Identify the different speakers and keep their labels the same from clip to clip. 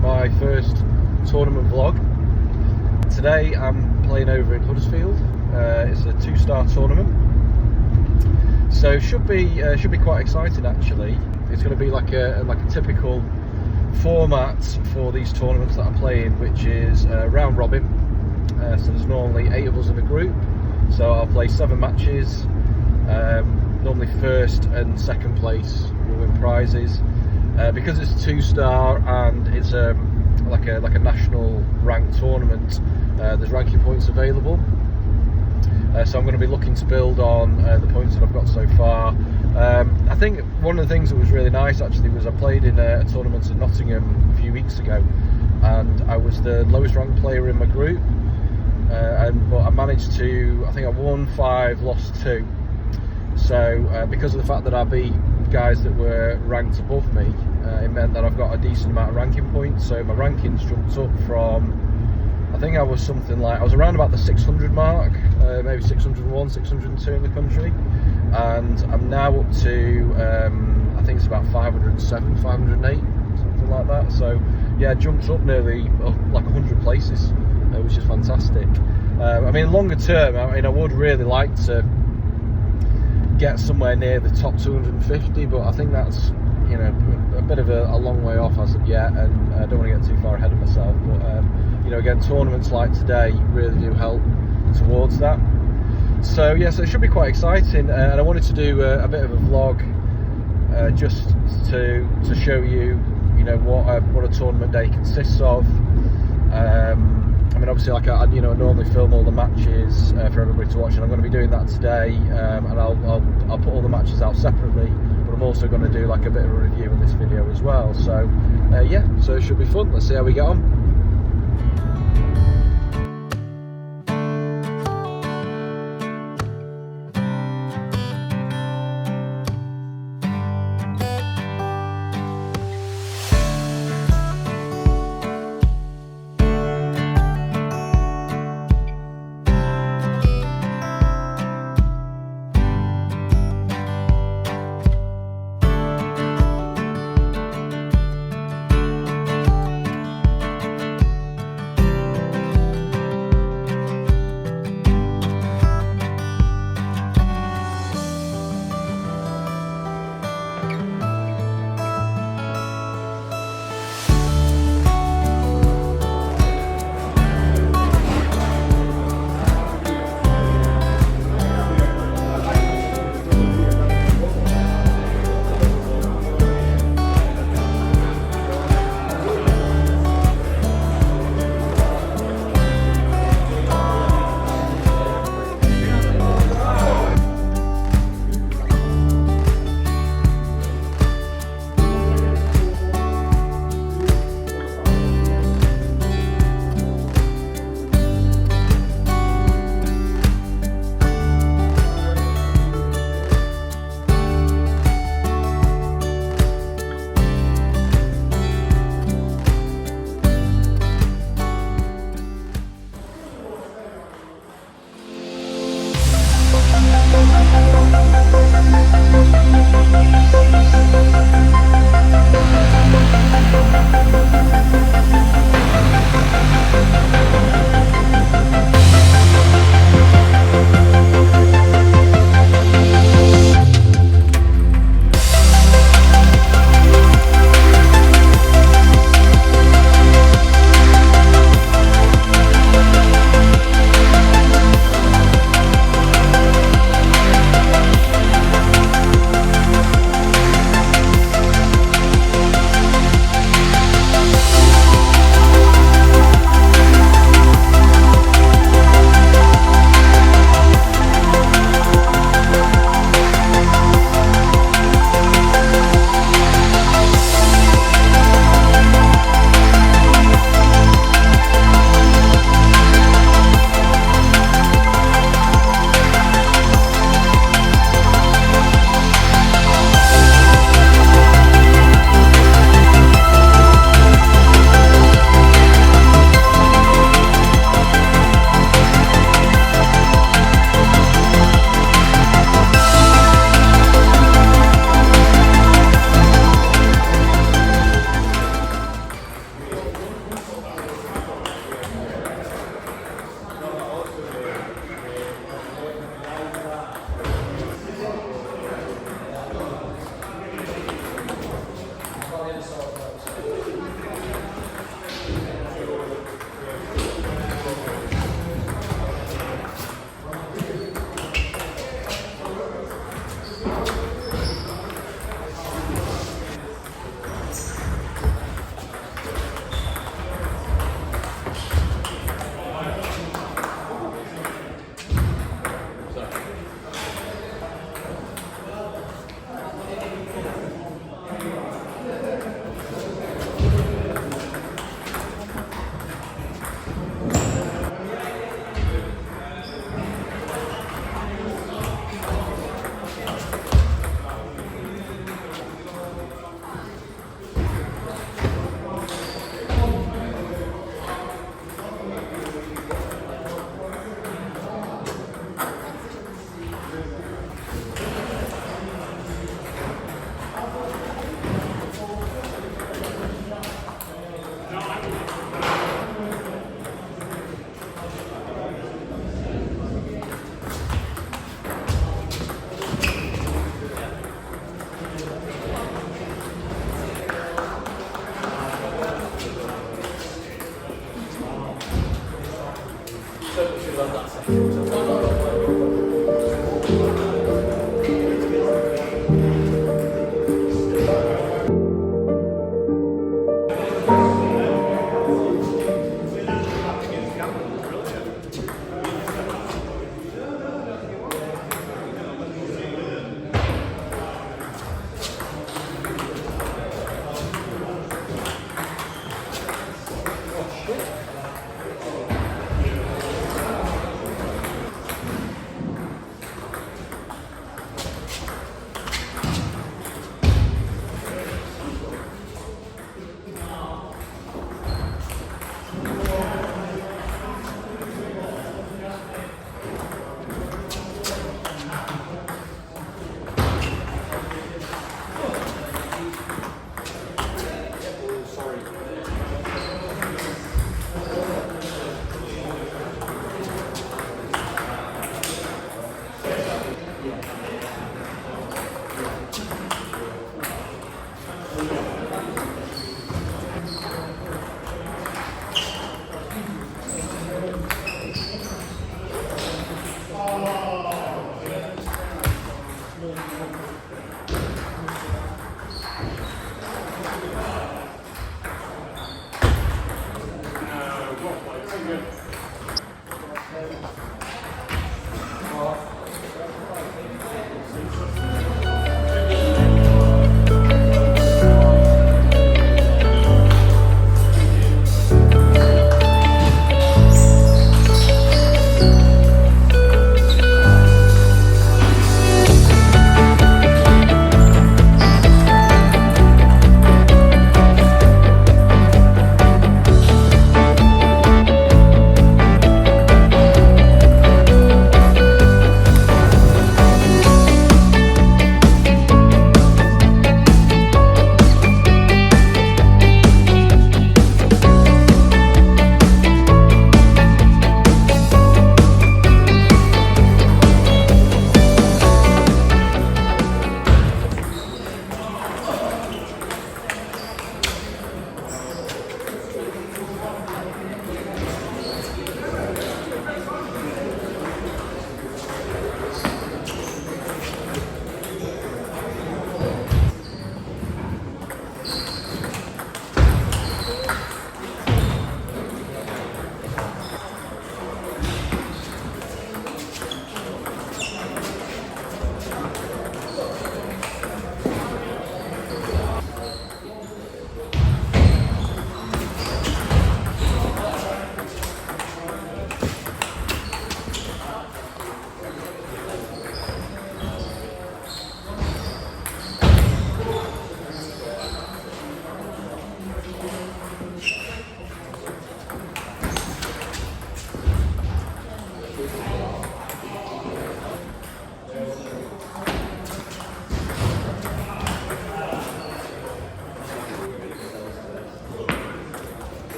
Speaker 1: my first tournament vlog. Today I'm playing over in Huddersfield. It's a 2-star tournament, so should be quite exciting actually. It's going to be like a typical format for these tournaments that I'm playing, which is round robin. So there's normally 8 of us in a group, so I'll play 7 matches. Normally first and second place will win prizes. Because it's a 2-star and it's like a national ranked tournament, there's ranking points available. So I'm going to be looking to build on the points that I've got so far. I think one of the things that was really nice actually was I played in a tournament in Nottingham a few weeks ago, and I was the lowest ranked player in my group, but I managed to, I think I won 5, lost 2. So because of the fact that I beat guys that were ranked above me, it meant that I've got a decent amount of ranking points. So my rankings jumped up from, I think I was something like, I was around about the 600 mark, maybe 601, 602 in the country, and I'm now up to I think it's about 507, 508, something like that. So yeah, jumped up nearly like 100 places, which is fantastic. I mean, longer term, I mean, I would really like to get somewhere near the top 250, but I think that's, you know, a bit of a long way off as of yet, and I don't want to get too far ahead of myself. But you know, again, tournaments like today really do help towards that. So yeah, so it should be quite exciting, and I wanted to do a bit of a vlog just to show you, you know, what a tournament day consists of. I mean, obviously, like I normally film all the matches for everybody to watch, and I'm going to be doing that today. And I'll put all the matches out separately, but I'm also going to do like a bit of a review in this video as well. So yeah, so it should be fun. Let's see how we get on.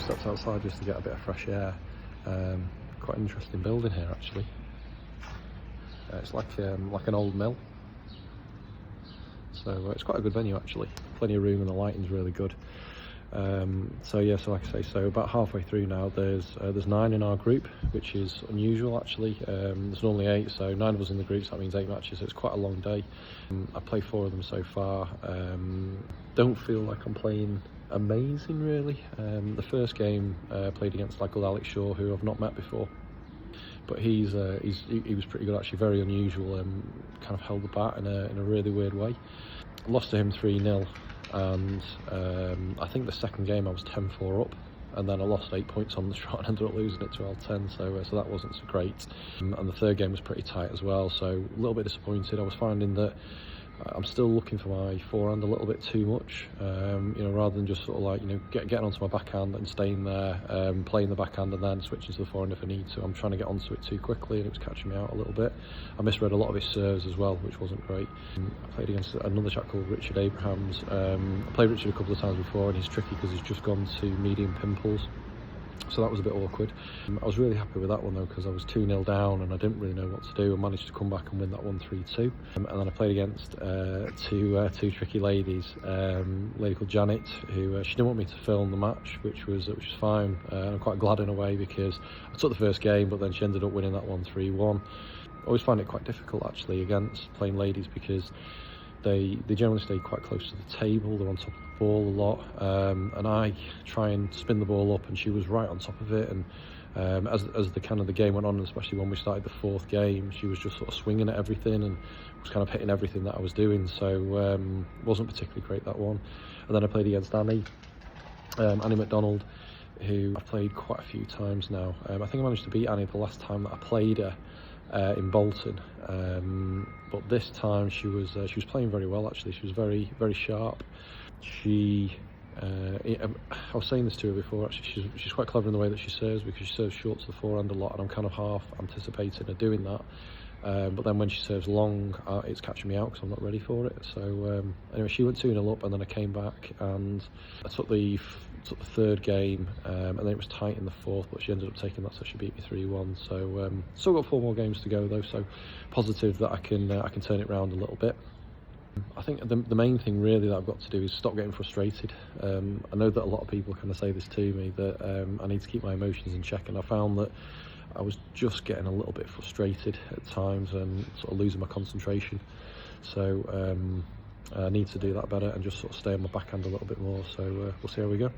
Speaker 1: stepped outside just to get a bit of fresh air. Quite an interesting building here actually. It's like an old mill. So it's quite a good venue actually. Plenty of room and the lighting's really good. So yeah, so like I say, so about halfway through now. There's 9 in our group, which is unusual actually. There's normally 8, so 9 of us in the group, so that means 8 matches. So it's quite a long day. I played 4 of them so far. Don't feel like I'm playing amazing really. The first game played against a lad called Alex Shaw, who I've not met before, but he was pretty good actually, very unusual. Kind of held the bat in a really weird way. Lost to him 3-0. And I think the second game I was 10-4 up, and then I lost 8 points on the trot and ended up losing it 12-10, so that wasn't so great. And the third game was pretty tight as well, so a little bit disappointed. I was finding that I'm still looking for my forehand a little bit too much, rather than just sort of like, getting onto my backhand and staying there, playing the backhand and then switching to the forehand if I need to. I'm trying to get onto it too quickly and it was catching me out a little bit. I misread a lot of his serves as well, which wasn't great. I played against another chap called Richard Abrahams. I played Richard a couple of times before, and he's tricky because he's just gone to medium pimples. So that was a bit awkward. I was really happy with that one though, because I was 2-0 down and I didn't really know what to do. I managed to come back and win that one 3-2. And then I played against two tricky ladies. A lady called Janet, who she didn't want me to film the match, which was fine. I'm quite glad in a way, because I took the first game, but then she ended up winning that one 3-1. I always find it quite difficult actually against playing ladies, because they generally stay quite close to the table. They're on top of the ball a lot, and I try and spin the ball up, and she was right on top of it. And as the game went on, and especially when we started the 4th game, she was just sort of swinging at everything and was kind of hitting everything that I was doing. So wasn't particularly great that one. And then I played against Annie MacDonald, who I've played quite a few times now. I think I managed to beat Annie the last time that I played her. In Bolton, but this time she was playing very well actually. She was very, very sharp. I was saying this to her before actually, she's quite clever in the way that she serves, because she serves short to the forehand a lot, and I'm kind of half anticipating her doing that. But then when she serves long, it's catching me out because I'm not ready for it. So anyway, she went 2-0 up, and then I came back and I took the 3rd game, and then it was tight in the 4th, but she ended up taking that, so she beat me 3-1. So still got 4 more games to go though, so positive that I can turn it around a little bit. I think the main thing really that I've got to do is stop getting frustrated. I know that a lot of people kind of say this to me, that I need to keep my emotions in check, and I found that I was just getting a little bit frustrated at times and sort of losing my concentration. So I need to do that better and just sort of stay on my backhand a little bit more. So we'll see how we go.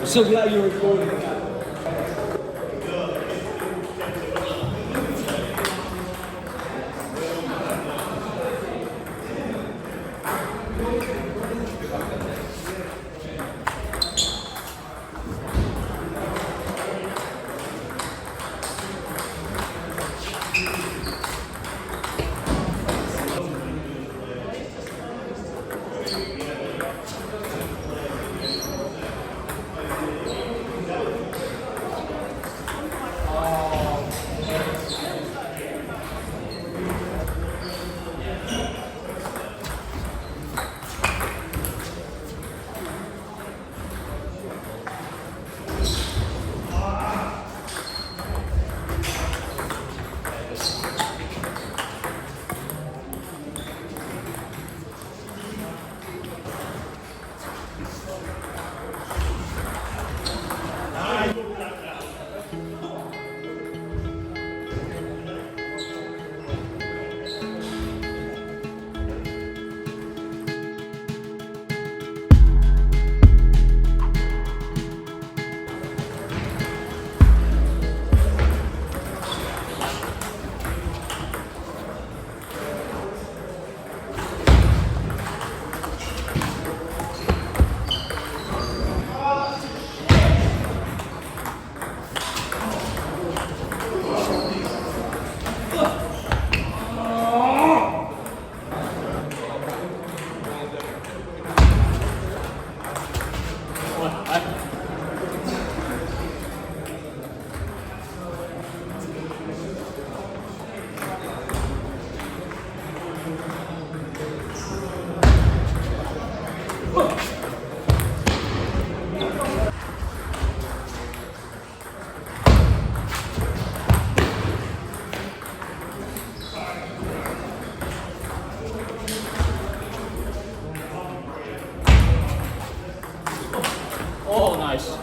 Speaker 2: So glad you're recording that. Oh, nice.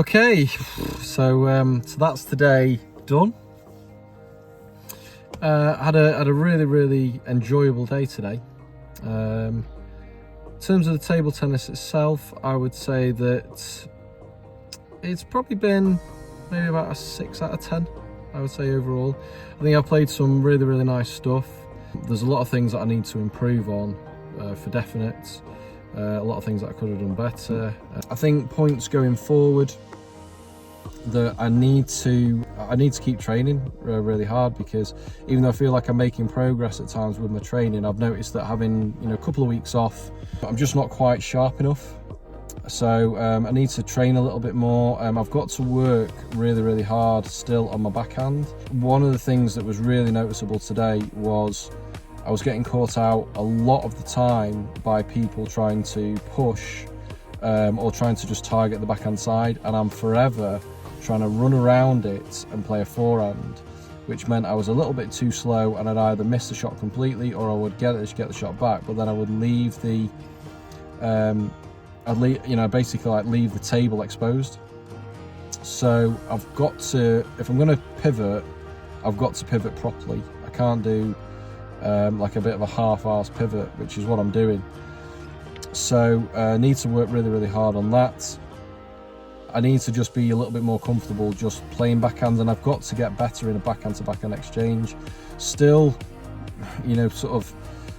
Speaker 1: Okay, so that's today done. Had a really enjoyable day today. In terms of the table tennis itself, I would say that it's probably been maybe about a 6 out of 10, I would say overall. I think I've played some really nice stuff. There's a lot of things that I need to improve on, for definite. A lot of things that I could have done better. I think points going forward that I need to keep training really hard, because even though I feel like I'm making progress at times with my training, I've noticed that having a couple of weeks off, I'm just not quite sharp enough. So I need to train a little bit more. I've got to work really hard still on my backhand. One of the things that was really noticeable today was I was getting caught out a lot of the time by people trying to push or trying to just target the backhand side, and I'm forever trying to run around it and play a forehand, which meant I was a little bit too slow, and I'd either miss the shot completely or I would get the shot back, but then I would leave the basically like leave the table exposed. So I've got to, if I'm going to pivot, I've got to pivot properly. I can't do like a bit of a half-arse pivot, which is what I'm doing. So I need to work really hard on that. I need to just be a little bit more comfortable just playing backhand, and I've got to get better in a backhand to backhand exchange. Still, sort of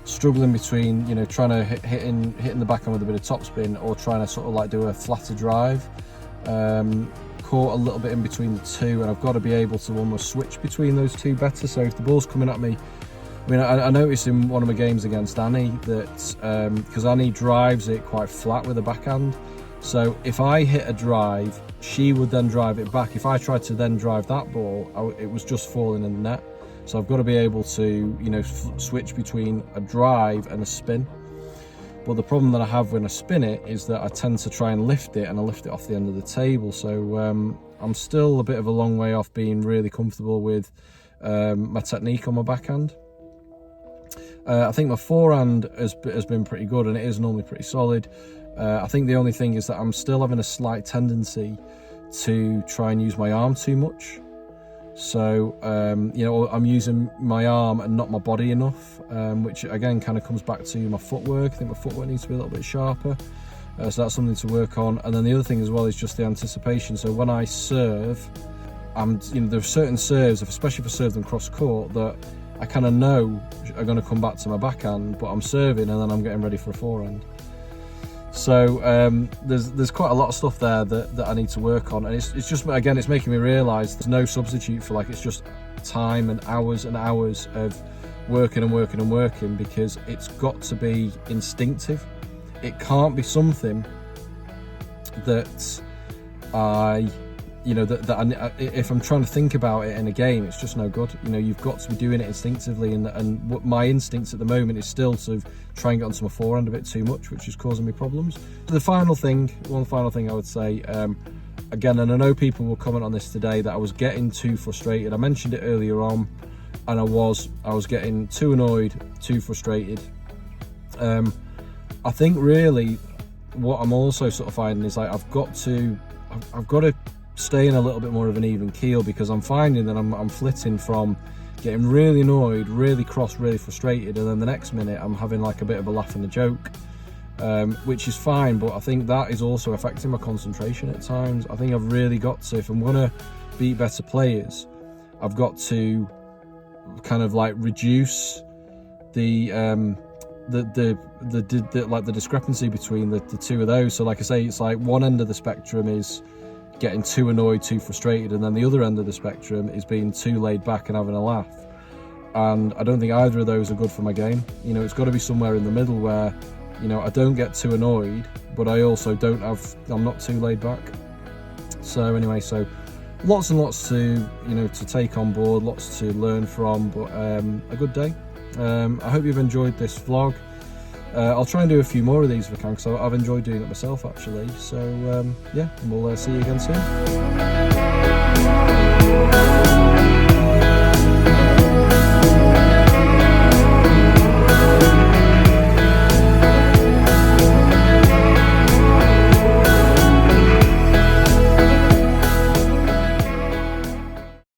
Speaker 1: struggling between, trying to hitting the backhand with a bit of topspin, or trying to sort of like do a flatter drive. Caught a little bit in between the two, and I've got to be able to almost switch between those two better. So if the ball's coming at me, I noticed in one of my games against Annie that because Annie drives it quite flat with a backhand, so if I hit a drive, she would then drive it back. If I tried to then drive that ball, it was just falling in the net. So I've got to be able to switch between a drive and a spin. But the problem that I have when I spin it is that I tend to try and lift it, and I lift it off the end of the table. So I'm still a bit of a long way off being really comfortable with my technique on my backhand. I think my forehand has been pretty good, and it is normally pretty solid. I think the only thing is that I'm still having a slight tendency to try and use my arm too much. So, I'm using my arm and not my body enough, which again kind of comes back to my footwork. I think my footwork needs to be a little bit sharper. So that's something to work on. And then the other thing as well is just the anticipation. So when I serve, there are certain serves, especially if I serve them cross court, that I kind of know are going to come back to my backhand, but I'm serving and then I'm getting ready for a forehand. So there's quite a lot of stuff there that I need to work on, and it's just, again, it's making me realise there's no substitute for, like, it's just time and hours of working, because it's got to be instinctive. It can't be something that if I'm trying to think about it in a game, it's just no good. You've got to be doing it instinctively, and what my instincts at the moment is still to try and get onto my forehand a bit too much, which is causing me problems. One final thing I would say, again, and I know people will comment on this today, that I was getting too frustrated. I mentioned it earlier on, and I was getting too annoyed, too frustrated. I think really what I'm also sort of finding is, like, I've got to stay in a little bit more of an even keel, because I'm finding that I'm flitting from getting really annoyed, really cross, really frustrated, and then the next minute I'm having like a bit of a laugh and a joke, which is fine, but I think that is also affecting my concentration at times. I think I've really got to, if I'm going to beat better players, I've got to kind of like reduce the discrepancy between the two of those. So like I say, it's like one end of the spectrum is getting too annoyed, too frustrated, and then the other end of the spectrum is being too laid back and having a laugh. And I don't think either of those are good for my game. It's got to be somewhere in the middle where, I don't get too annoyed, but I also I'm not too laid back. So anyway, so lots and lots to take on board, lots to learn from, but a good day. I hope you've enjoyed this vlog. I'll try and do a few more of these if I can, because I've enjoyed doing it myself actually. So yeah, we'll see you again soon.